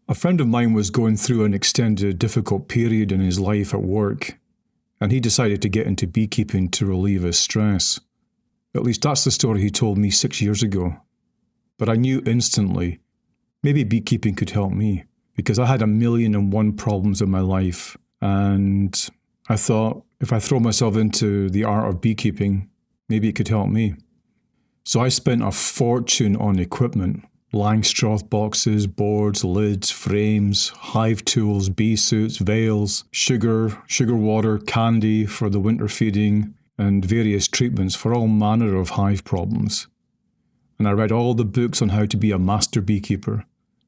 A friend of mine was going through an extended, difficult period in his life at work, and he decided to get into beekeeping to relieve his stress. At least that's the story he told me 6 years ago. But I knew instantly, maybe beekeeping could help me, because I had 1,000,001 problems in my life, and I thought, if I throw myself into the art of beekeeping, maybe it could help me. So I spent a fortune on equipment. Langstroth boxes, boards, lids, frames, hive tools, bee suits, veils, sugar water, candy for the winter feeding, and various treatments for all manner of hive problems. And I read all the books on how to be a master beekeeper.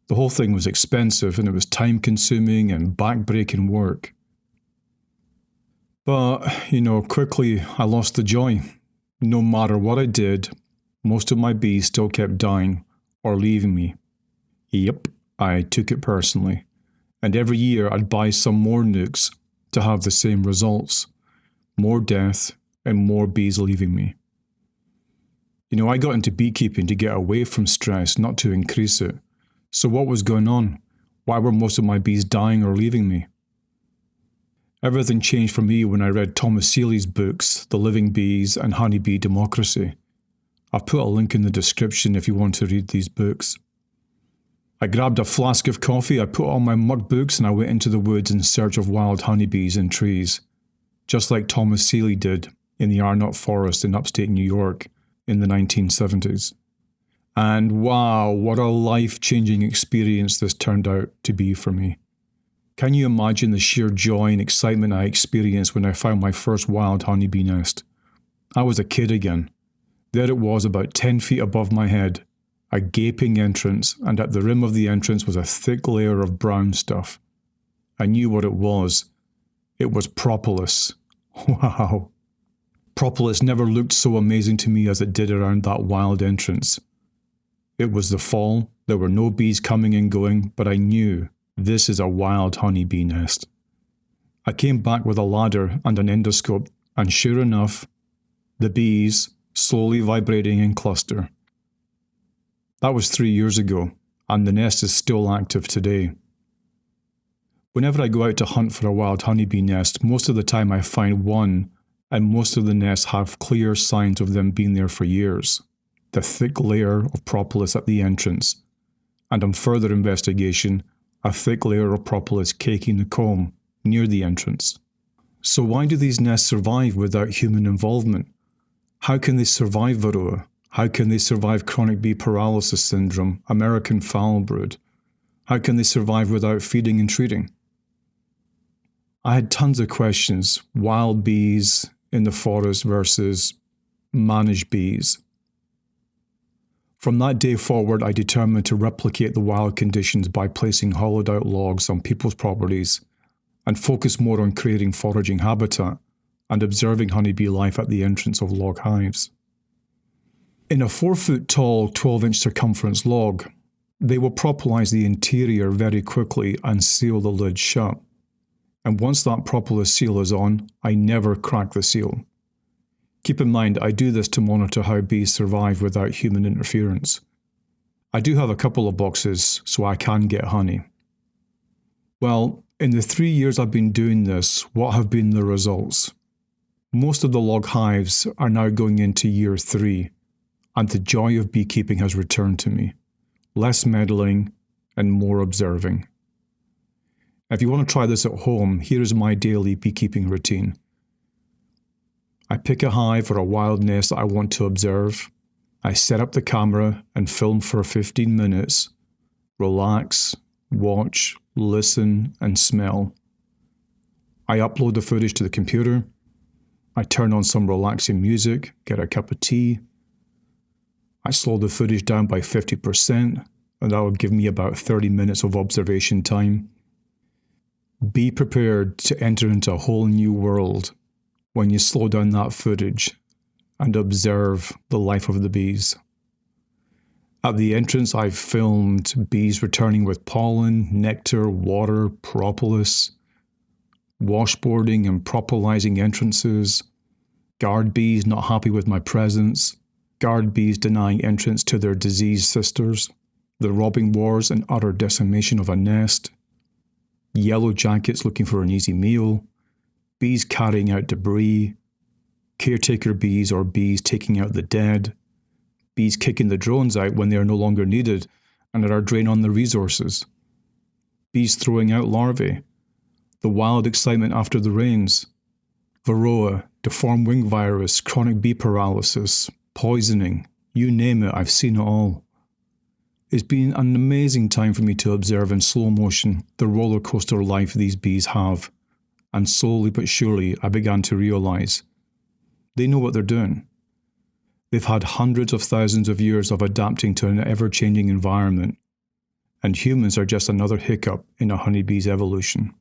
The whole thing was expensive and it was time-consuming and back-breaking work. But, quickly I lost the joy. No matter what I did, most of my bees still kept dying or leaving me. Yep, I took it personally. And every year I'd buy some more nukes to have the same results. More death and more bees leaving me. I got into beekeeping to get away from stress, not to increase it. So what was going on? Why were most of my bees dying or leaving me? Everything changed for me when I read Thomas Seeley's books, The Living Bees and Honeybee Democracy. I've put a link in the description if you want to read these books. I grabbed a flask of coffee, I put on my mug books, and I went into the woods in search of wild honeybees and trees, just like Thomas Seeley did in the Arnott Forest in upstate New York in the 1970s. And wow, what a life-changing experience this turned out to be for me. Can you imagine the sheer joy and excitement I experienced when I found my first wild honeybee nest? I was a kid again. There it was, about 10 feet above my head, a gaping entrance, and at the rim of the entrance was a thick layer of brown stuff. I knew what it was. It was propolis. Wow. Propolis never looked so amazing to me as it did around that wild entrance. It was the fall, there were no bees coming and going, but I knew this is a wild honeybee nest. I came back with a ladder and an endoscope, and sure enough, the bees slowly vibrating in cluster. That was 3 years ago, and the nest is still active today. Whenever I go out to hunt for a wild honeybee nest, most of the time I find one, and most of the nests have clear signs of them being there for years. The thick layer of propolis at the entrance, and on further investigation, a thick layer of propolis caking the comb near the entrance. So why do these nests survive without human involvement? How can they survive varroa? How can they survive chronic bee paralysis syndrome, American foul brood? How can they survive without feeding and treating? I had tons of questions. Wild bees in the forest versus managed bees. From that day forward, I determined to replicate the wild conditions by placing hollowed out logs on people's properties and focus more on creating foraging habitat and observing honeybee life at the entrance of log hives. In a 4-foot-tall, 12-inch circumference log, they will propolize the interior very quickly and seal the lid shut. And once that propolis seal is on, I never crack the seal. Keep in mind, I do this to monitor how bees survive without human interference. I do have a couple of boxes, so I can get honey. Well, in the 3 years I've been doing this, what have been the results? Most of the log hives are now going into year 3, and the joy of beekeeping has returned to me. Less meddling and more observing. If you want to try this at home, here is my daily beekeeping routine. I pick a hive or a wild nest that I want to observe. I set up the camera and film for 15 minutes. Relax, watch, listen, and smell. I upload the footage to the computer. I turn on some relaxing music, get a cup of tea. I slow the footage down by 50%, and that will give me about 30 minutes of observation time. Be prepared to enter into a whole new world when you slow down that footage and observe the life of the bees. At the entrance, I've filmed bees returning with pollen, nectar, water, propolis, washboarding and propolizing entrances, guard bees not happy with my presence, guard bees denying entrance to their diseased sisters, the robbing wars and utter decimation of a nest, yellow jackets looking for an easy meal, bees carrying out debris, caretaker bees or bees taking out the dead, bees kicking the drones out when they are no longer needed and are a drain on the resources, bees throwing out larvae, the wild excitement after the rains, varroa, deformed wing virus, chronic bee paralysis, poisoning, you name it, I've seen it all. It's been an amazing time for me to observe in slow motion the roller coaster life these bees have, and slowly but surely I began to realise they know what they're doing. They've had hundreds of thousands of years of adapting to an ever-changing environment, and humans are just another hiccup in a honeybee's evolution.